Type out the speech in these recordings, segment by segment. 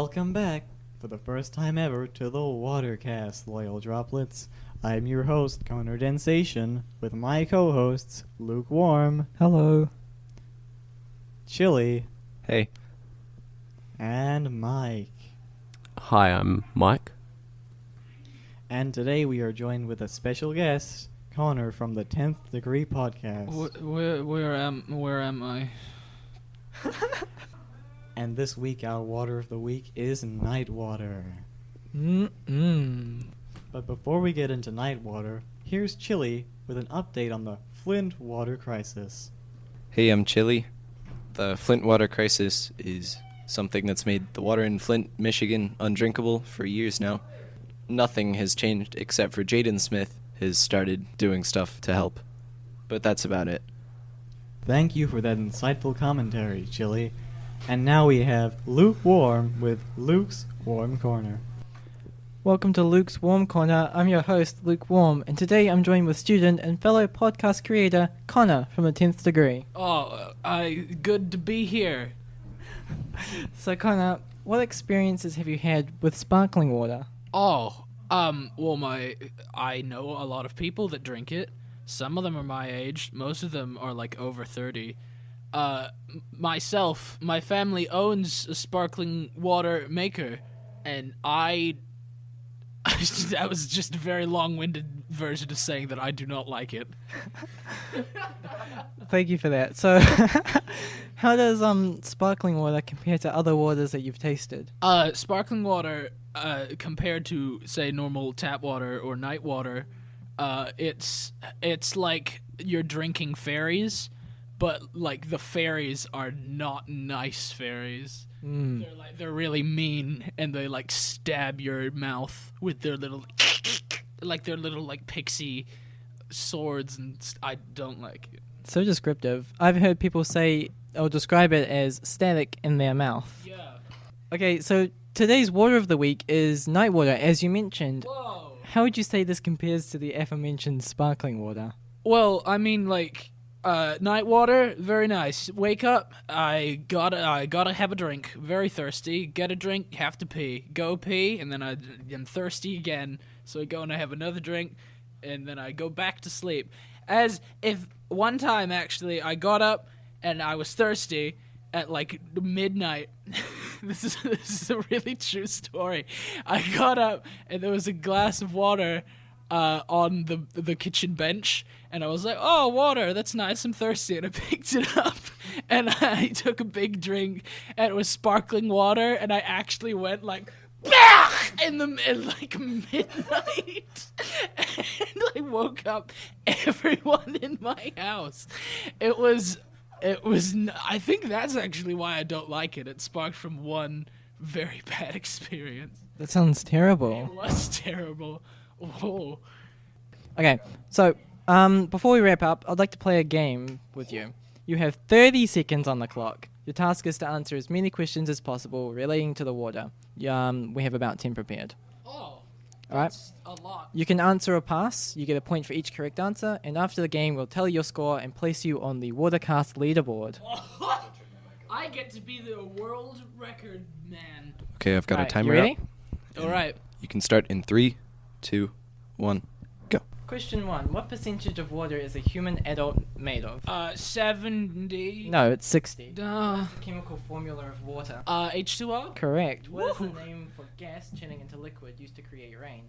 Welcome back, for the first time ever, to the WaterCast, loyal droplets. I'm your host, Connor Densation, with my co-hosts, Lukewarm, Hello. Chili, Hey. and Mike. Hi, I'm Mike. And today we are joined with a special guest, Connor from the 10th Degree Podcast. Where am I? And this week our water of the week is night water. But before we get into night water, here's Chili with an update on the Flint water crisis. Hey, I'm Chili. The Flint water crisis is something that's made the water in Flint, Michigan undrinkable for years now. Nothing has changed except for Jaden Smith has started doing stuff to help. But that's about it. Thank you for that insightful commentary, Chili. And now we have Lukewarm with Luke's Warm Corner. Welcome to Luke's Warm Corner. I'm your host, Lukewarm, and today I'm joined with student and fellow podcast creator, Connor from the 10th Degree. Good to be here. So Connor, what experiences have you had with sparkling water? I know a lot of people that drink it. Some of them are my age. Most of them are like over 30. My family owns a sparkling water maker, and that was just a very long-winded version of saying that I do not like it. Thank you for that. So, how does sparkling water compare to other waters that you've tasted? Sparkling water, compared to, say, normal tap water or night water, it's like you're drinking fairies, but like the fairies are not nice fairies. They're really mean, and they like stab your mouth with their little pixie swords, and I don't like it. So descriptive. I've heard people say or describe it as static in their mouth. Yeah. Okay, so today's water of the week is night water, as you mentioned. Whoa. How would you say this compares to the aforementioned sparkling water? Well, I mean, like, night water, very nice. Wake up, I gotta have a drink. Very thirsty. Get a drink, have to pee. Go pee, and then I'm thirsty again. So I go and I have another drink, and then I go back to sleep. As if one time, actually, I got up and I was thirsty at like midnight. This is a really true story. I got up and there was a glass of water on the kitchen bench, and I was like, oh, water, that's nice, I'm thirsty, and I picked it up and I took a big drink, and it was sparkling water, and I actually went like in like midnight, and I woke up everyone in my house. It was I think that's actually why I don't like it. It sparked from one very bad experience. That sounds terrible. It was terrible. Oh. Okay, so before we wrap up, I'd like to play a game with you. You have 30 seconds on the clock. Your task is to answer as many questions as possible relating to the water. We have about 10 prepared. Oh. Alright. A lot. You can answer or pass. You get a point for each correct answer, and after the game, we'll tell your score and place you on the WaterCast leaderboard. I get to be the world record man. Okay, I've got a Alright, timer you ready? up. All right. You can start in 3, 2, 1, go. Question 1. What percentage of water is a human adult made of? 70. No, it's 60. Uh, The chemical formula of water. H2O. Correct. What is the Woohoo. name for gas churning into liquid used to create rain?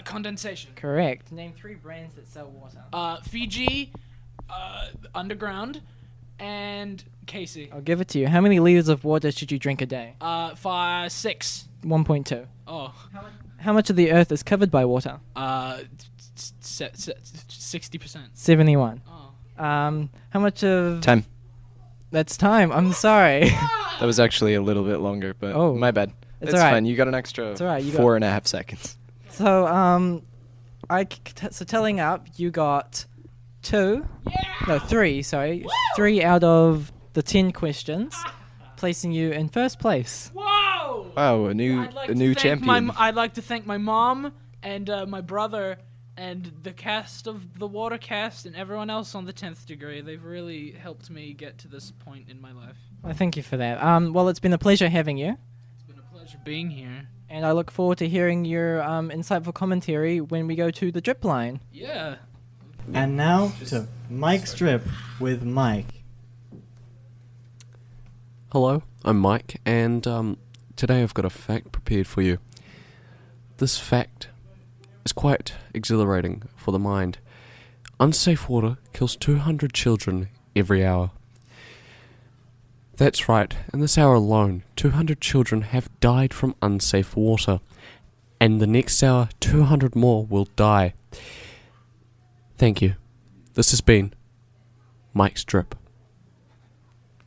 Condensation. Correct. Name 3 brands that sell water. Fiji, Underground, and Casey. I'll give it to you. How many liters of water should you drink a day? 6. 1.2. Oh. How much of the earth is covered by water? 60%. 71. Oh. How much of... Time. That's time. I'm sorry. That was actually a little bit longer, but Oh. my bad. It's That's alright. fine. You got an extra It's alright, you 4.5 seconds. So, so telling up, you got 2. Yeah! No, 3, sorry. 3 out of the 10 questions, placing you in first place. Whoa! Wow, a new champion. I'd like to thank my mom and my brother and the cast of the WaterCast and everyone else on the 10th Degree. They've really helped me get to this point in my life. Well, thank you for that. Well, it's been a pleasure having you. It's been a pleasure Pleasure being here. And I look forward to hearing your insightful commentary when we go to the drip line. Yeah. And now to Mike's Drip with Mike. Hello, I'm Mike, and today I've got a fact prepared for you. This fact is quite exhilarating for the mind. Unsafe water kills 200 children every hour. That's right, in this hour alone, 200 children have died from unsafe water, and the next hour, 200 more will die. Thank you. This has been Mike's Drip.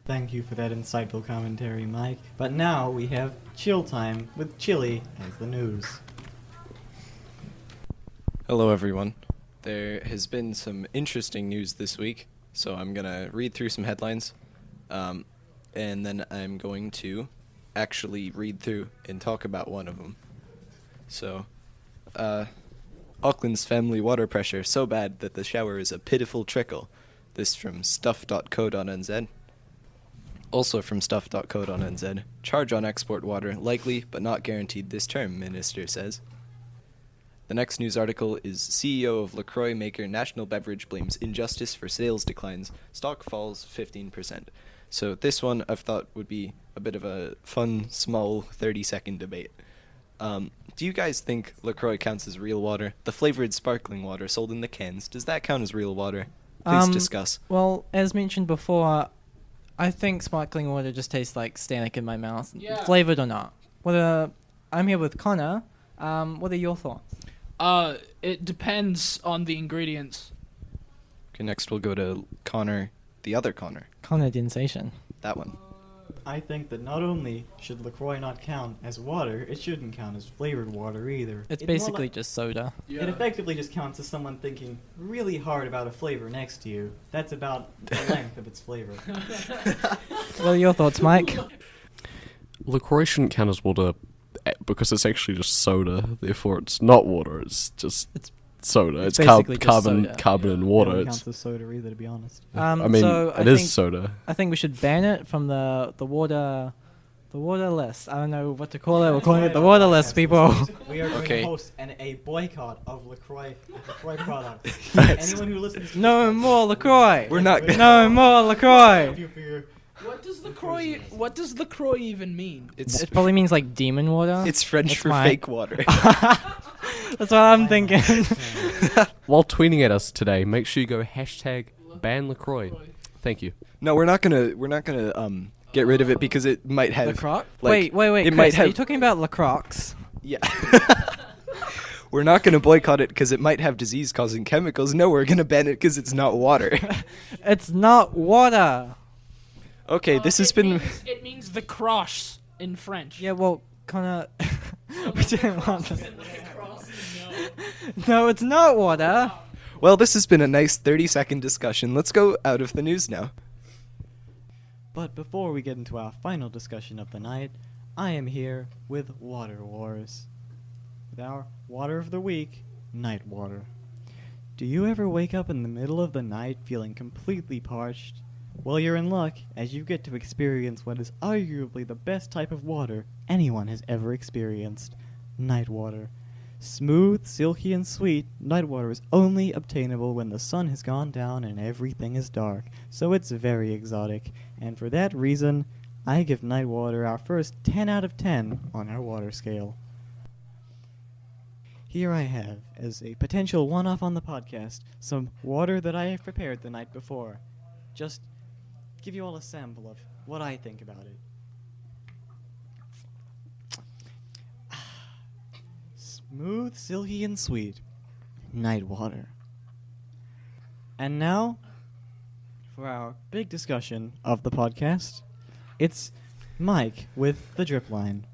Thank you for that insightful commentary, Mike. But now we have chill time with Chili as the news. Hello, everyone. There has been some interesting news this week, so I'm going to read through some headlines, and then I'm going to actually read through and talk about one of them. So, Auckland's family water pressure so bad that the shower is a pitiful trickle. This from stuff.co.nz. Also from stuff.co.nz. Charge on export water likely but not guaranteed this term, minister says. The next news article is CEO of LaCroix maker National Beverage blames injustice for sales declines. Stock falls 15%. So this one I've thought would be a bit of a fun, small 30-second debate. Do you guys think LaCroix counts as real water? The flavored sparkling water sold in the cans, does that count as real water? Please discuss. Well, as mentioned before, I think sparkling water just tastes like Stanek in my mouth, flavored or not. I'm here with Connor. What are your thoughts? It depends on the ingredients. Okay, next we'll go to Connor, the other Connor. Connor Densation. That one. I think that not only should LaCroix not count as water, it shouldn't count as flavored water either. It's more basically like- just soda. It effectively just counts as someone thinking really hard about a flavor next to you. That's about the length of its flavor. What are your thoughts, Mike? LaCroix shouldn't count as water because it's actually just soda, therefore it's not water, it's just soda. it's It's basically just carbon soda. carbon and It water. don't It's, count as soda either, to be honest. I mean, so it is soda. I think we should ban it from the water list. I don't know what to call it. We're calling it the water list, people. We are going Okay. to host a boycott of LaCroix products. Yes. Anyone who listens to No this more LaCroix. We're not gonna- No more LaCroix. Thank you for your What does LaCroix even mean? It probably means like demon water. It's French That's for my- fake water. That's what I'm thinking. While tweeting at us today, make sure you go hashtag ban LaCroix. Thank you. No, we're not gonna get rid of it because it might have LaCroix? like, Wait. it Chris, might are have you talking about LaCroix? yeah. We're not gonna boycott it because it might have disease-causing chemicals. No, we're gonna ban it because it's not water. It's not water. Okay, this has been. It means the cross in French. Yeah, well, Connor, we didn't want this. No, it's not water. Well, this has been a nice 30-second discussion. Let's go out of the news now. But before we get into our final discussion of the night, I am here with Water Wars. With our Water of the Week, Night Water. Do you ever wake up in the middle of the night feeling completely parched? Well, you're in luck, as you get to experience what is arguably the best type of water anyone has ever experienced. Night water. Smooth, silky, and sweet, night water is only obtainable when the sun has gone down and everything is dark, so it's very exotic. And for that reason, I give night water our first 10 out of 10 on our water scale. Here I have, as a potential one-off on the podcast, some water that I have prepared the night before. Just give you all a sample of what I think about it. Smooth, silky, and sweet. Night water. And now, for our big discussion of the podcast, it's Mike with the drip line.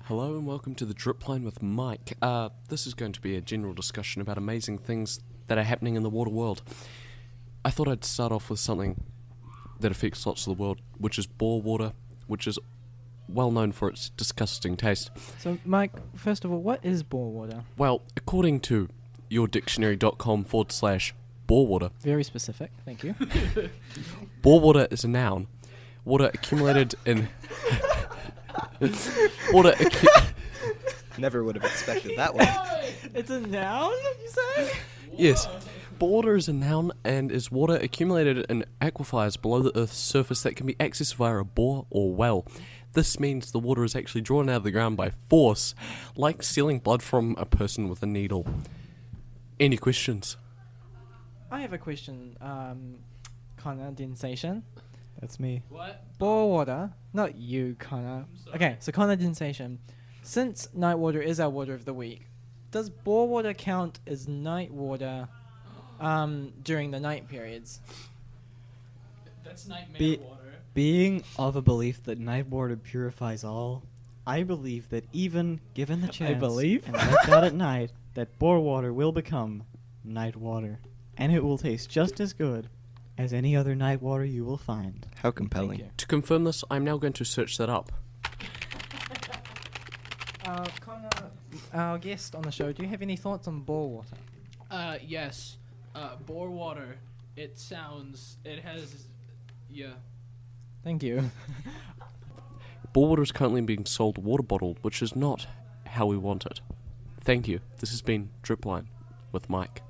Hello and welcome to the Drip Line with Mike. This is going to be a general discussion about amazing things that are happening in the water world. I thought I'd start off with something that affects lots of the world, which is bore water, which is well known for its disgusting taste. So, Mike, first of all, what is bore water? Well, according to yourdictionary.com/bore water, Very specific, thank you. bore water is a noun. Water accumulated in Water. Never would have expected that one. It's a noun, you say? Yes. Water is a noun and is water accumulated in aquifers below the Earth's surface that can be accessed via a bore or well. This means the water is actually drawn out of the ground by force, like stealing blood from a person with a needle. Any questions? I have a question, condensation. That's me. What? Bore water, not you, Connor. Okay, so condensation. Since night water is our water of the week, does bore water count as night water during the night periods? That's nightmare Be- water. Being of a belief that night water purifies all, I believe that even given the chance believe? and left out at night, that bore water will become night water. And it will taste just as good as any other night water you will find. How compelling. Thank To confirm this, I'm now going to search that up. Connor, our guest on the show, do you have any thoughts on bore water? Yes. Bore water. It has, yeah. Thank you. Bore water is currently being sold water bottled, which is not how we want it. Thank you. This has been Dripline with Mike.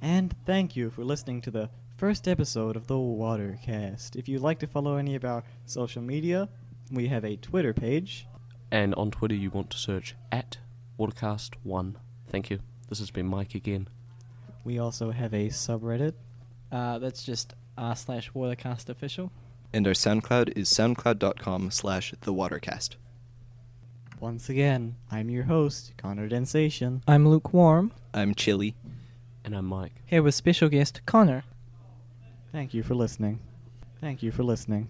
And thank you for listening to the first episode of the WaterCast. If you'd like to follow any of our social media, we have a Twitter page. And on Twitter, you want to search at WaterCast1. Thank you. This has been Mike again. We also have a subreddit. That's just r/WaterCast official. And our SoundCloud is soundcloud.com/thewatercast. Once again, I'm your host, Connor Densation. I'm lukewarm. I'm Chili. And I'm Mike. Here with special guest Connor. Thank you for listening. Thank you for listening.